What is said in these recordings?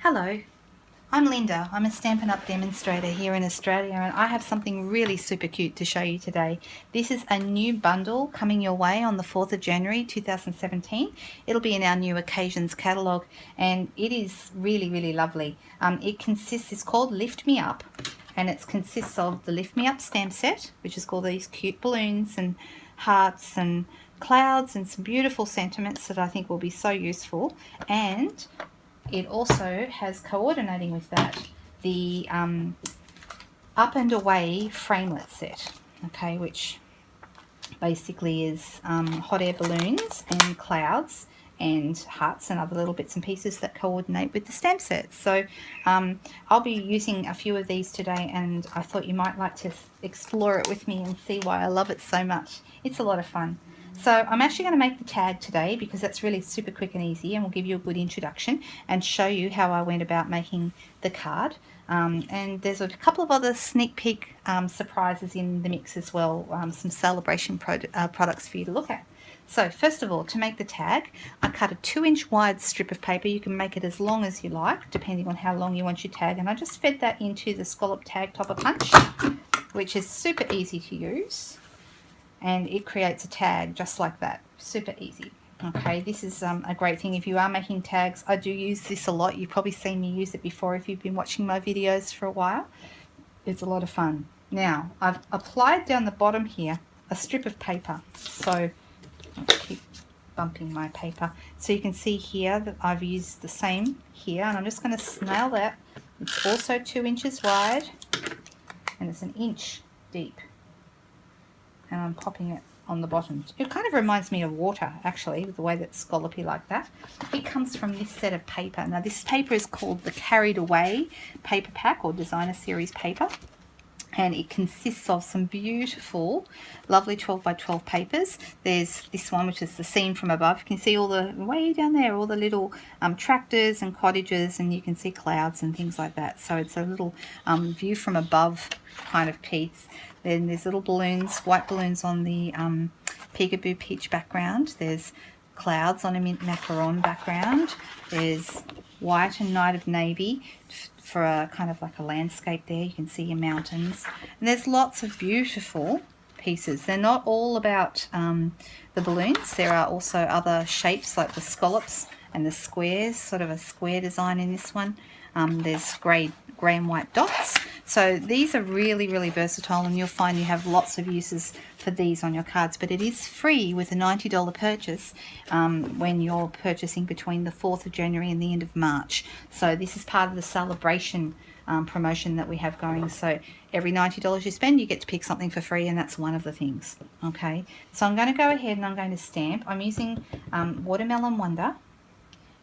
Hello, I'm Linda. I'm a Stampin' Up! Demonstrator here in Australia, and I have something really super cute to show you today. This is a new bundle coming your way on the 4th of January 2017. It'll be in our new occasions catalogue, and it is really lovely. It's called Lift Me Up, and it consists of the Lift Me Up stamp set, which is called these cute balloons and hearts and clouds and some beautiful sentiments that I think will be so useful. And it also has, coordinating with that, the Up and Away framelit set, okay, which basically is hot air balloons and clouds and hearts and other little bits and pieces that coordinate with the stamp set. So I'll be using a few of these today, and I thought you might like to explore it with me and see why I love it so much. It's a lot of fun. So I'm actually going to make the tag today because that's really super quick and easy, and will give you a good introduction and show you how I went about making the card. And there's a couple of other sneak peek surprises in the mix as well, some celebration products for you to look at. So first of all, to make the tag, I cut a 2-inch wide strip of paper. You can make it as long as you like, depending on how long you want your tag. And I just fed that into the scallop tag topper punch, which is super easy to use. And it creates a tag just like that. Super easy. Okay, this is a great thing if you are making tags. I do use this a lot. You've probably seen me use it before if you've been watching my videos for a while. It's a lot of fun. Now, I've applied down the bottom here a strip of paper. So, I'll keep bumping my paper. So you can see here that I've used the same here. And I'm just going to snail that. It's also 2 inches wide. And it's 1 inch deep. And I'm popping it on the bottom. It kind of reminds me of water, actually, with the way that's scallopy like that. It comes from this set of paper. Now, this paper is called the Carried Away paper pack, or designer series paper. And it consists of some beautiful, lovely 12 by 12 papers. There's this one, which is the scene from above. You can see all the way down there, all the little tractors and cottages, and you can see clouds and things like that. So it's a little view from above kind of piece. Then there's little balloons, white balloons on the peekaboo peach background. There's clouds on a mint macaron background. There's white and night of navy for a kind of like a landscape there. You can see your mountains. And there's lots of beautiful pieces. They're not all about the balloons. There are also other shapes like the scallops and the squares, sort of a square design in this one. There's grey and white dots. So these are really versatile, and you'll find you have lots of uses for these on your cards. But it is free with a $90 purchase when you're purchasing between the 4th of January and the end of March. So this is part of the celebration promotion that we have going. So every $90 you spend, you get to pick something for free, and that's one of the things. Okay, so I'm going to go ahead and I'm going to stamp. I'm using Watermelon Wonder.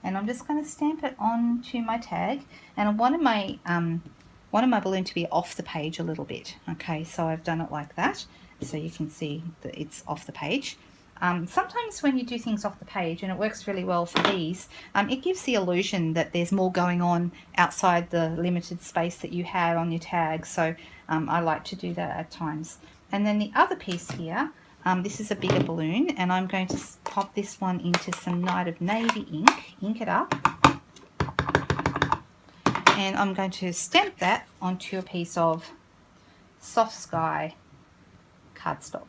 And I'm just going to stamp it onto my tag, and I wanted my balloon to be off the page a little bit. Okay, so I've done it like that, so you can see that it's off the page. Sometimes when you do things off the page, and it works really well for these, it gives the illusion that there's more going on outside the limited space that you have on your tag. So I like to do that at times. And then the other piece here, this is a bigger balloon, and I'm going to pop this one into some Night of Navy ink it up, and I'm going to stamp that onto a piece of Soft Sky cardstock.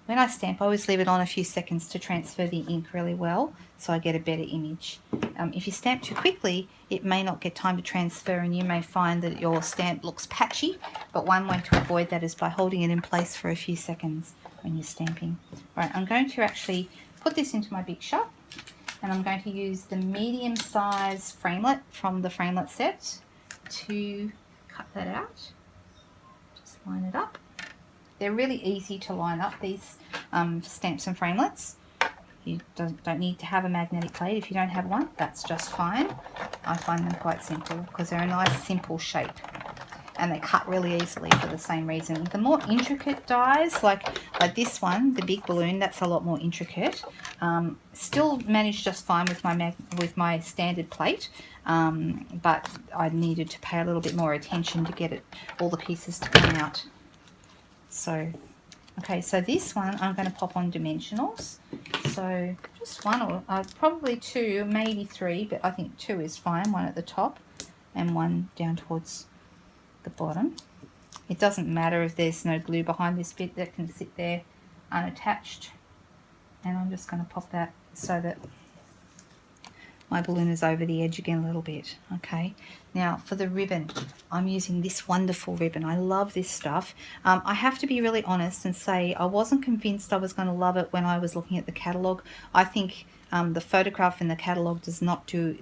When I stamp, I always leave it on a few seconds to transfer the ink really well, so I get a better image. If you stamp too quickly, it may not get time to transfer, and you may find that your stamp looks patchy, but one way to avoid that is by holding it in place for a few seconds when you're stamping. Right, I'm going to actually put this into my big shot, and I'm going to use the medium size framelit from the framelit set to cut that out. Just line it up. They're really easy to line up, these stamps and framelits. You don't need to have a magnetic plate. If you don't have one, that's just fine. I find them quite simple because they're a nice simple shape, and they cut really easily for the same reason. The more intricate dies, like this one, the big balloon, that's a lot more intricate. Still managed just fine with my standard plate, but I needed to pay a little bit more attention to get all the pieces to come out. So Okay, so this one I'm going to pop on dimensionals. So just one or probably two, maybe three, but I think two is fine. One at the top and one down towards the bottom. It doesn't matter if there's no glue behind this bit, that can sit there unattached. And I'm just going to pop that so that my balloon is over the edge again a little bit. Okay, now for the ribbon, I'm using this wonderful ribbon. I love this stuff. I have to be really honest and say I wasn't convinced I was going to love it when I was looking at the catalogue. I think the photograph in the catalogue does not do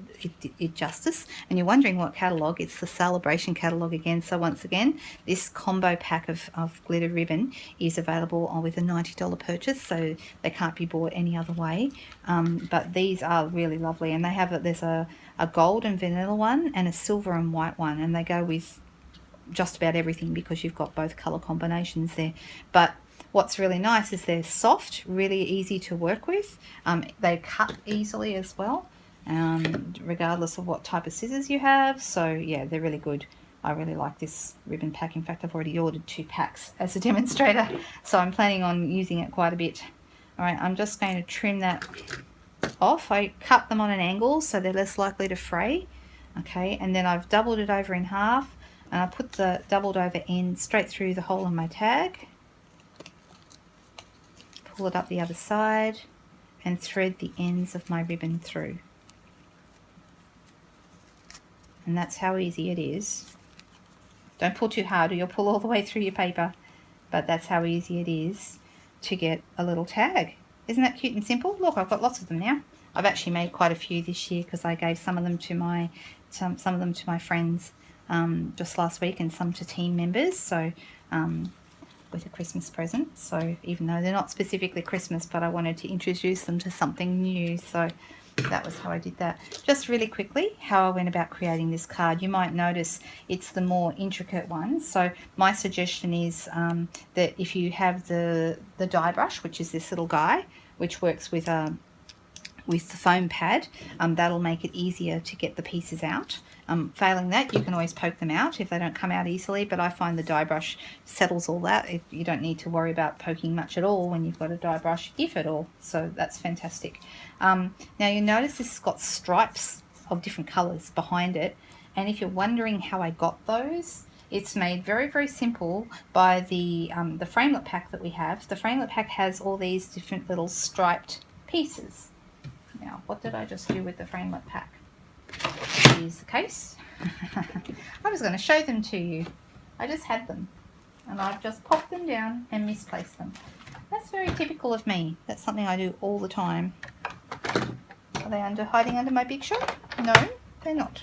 it justice. And you're wondering what catalogue? It's the Celebration catalogue again. So once again, this combo pack of glitter ribbon is available with a $90 purchase, so they can't be bought any other way. But these are really lovely, and they have there's a gold and vanilla one and a silver and white one, and they go with just about everything because you've got both color combinations there. But what's really nice is they're soft, really easy to work with. They cut easily as well, regardless of what type of scissors you have. So yeah, they're really good. I really like this ribbon pack. In fact, I've already ordered 2 packs as a demonstrator, so I'm planning on using it quite a bit. All right, I'm just going to trim that off. I cut them on an angle so they're less likely to fray. Okay, and then I've doubled it over in half, and I put the doubled over end straight through the hole in my tag. Pull it up the other side and thread the ends of my ribbon through. And that's how easy it is. Don't pull too hard or you'll pull all the way through your paper, but that's how easy it is to get a little tag. Isn't that cute and simple? Look, I've got lots of them now. I've actually made quite a few this year because I gave some of them to my friends just last week, and some to team members. So with a Christmas present. So even though they're not specifically Christmas, but I wanted to introduce them to something new. So that was how I did that. Just really quickly, how I went about creating this card. You might notice it's the more intricate ones. So my suggestion is that if you have the die brush, which is this little guy, which works with the foam pad, that'll make it easier to get the pieces out. Failing that, you can always poke them out if they don't come out easily, but I find the die brush settles all that. You don't need to worry about poking much at all when you've got a die brush, if at all, so that's fantastic. Now you notice this has got stripes of different colours behind it, and if you're wondering how I got those, it's made very, very simple by the framelit pack that we have. The framelit pack has all these different little striped pieces. Now, what did I just do with the framelit pack? Here's the case. I was going to show them to you. I just had them, and I've just popped them down and misplaced them. That's very typical of me. That's something I do all the time. Are they hiding under my big shot? No, they're not.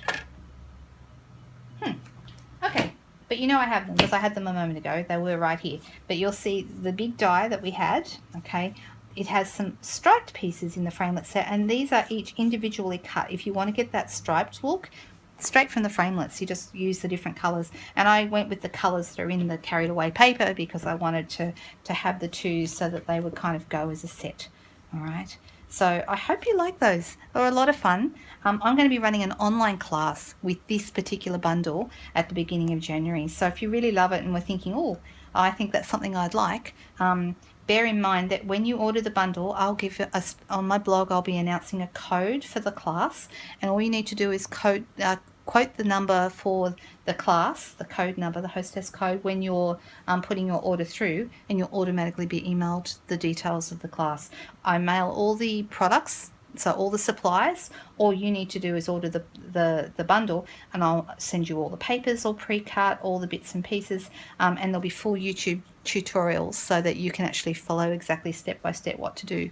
Okay, but you know I have them because I had them a moment ago. They were right here. But you'll see the big die that we had, okay, it has some striped pieces in the framelit set, and these are each individually cut. If you want to get that striped look, straight from the framelits, you just use the different colors. And I went with the colors that are in the carried away paper because I wanted to have the two so that they would kind of go as a set. All right. So I hope you like those. They're a lot of fun. I'm going to be running an online class with this particular bundle at the beginning of January. So if you really love it and were thinking, oh, I think that's something I'd like, bear in mind that when you order the bundle, I'll give us on my blog, I'll be announcing a code for the class, and all you need to do is quote the number for the class, the code number, the hostess code, when you're putting your order through, and you'll automatically be emailed the details of the class. I mail all the products, so all the supplies. All you need to do is order the bundle, and I'll send you all the papers all pre-cut, all the bits and pieces, and there'll be full YouTube tutorials so that you can actually follow exactly step by step what to do.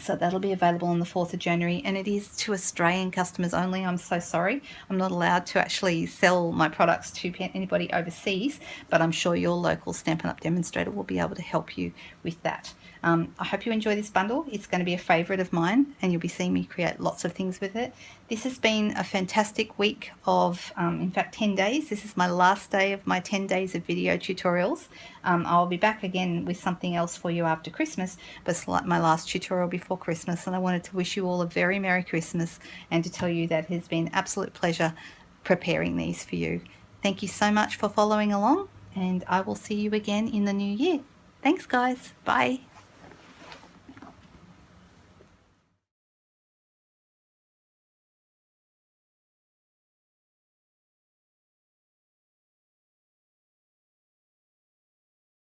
So that'll be available on the 4th of January, and it is to Australian customers only. I'm so sorry. I'm not allowed to actually sell my products to anybody overseas, but I'm sure your local Stampin' Up! Demonstrator will be able to help you with that. I hope you enjoy this bundle. It's going to be a favourite of mine, and you'll be seeing me create lots of things with it. This has been a fantastic week of, in fact, 10 days. This is my last day of my 10 days of video tutorials. I'll be back again with something else for you after Christmas, but it's like my last tutorial before Christmas, and I wanted to wish you all a very Merry Christmas and to tell you that it has been an absolute pleasure preparing these for you. Thank you so much for following along, and I will see you again in the new year. Thanks guys. Bye.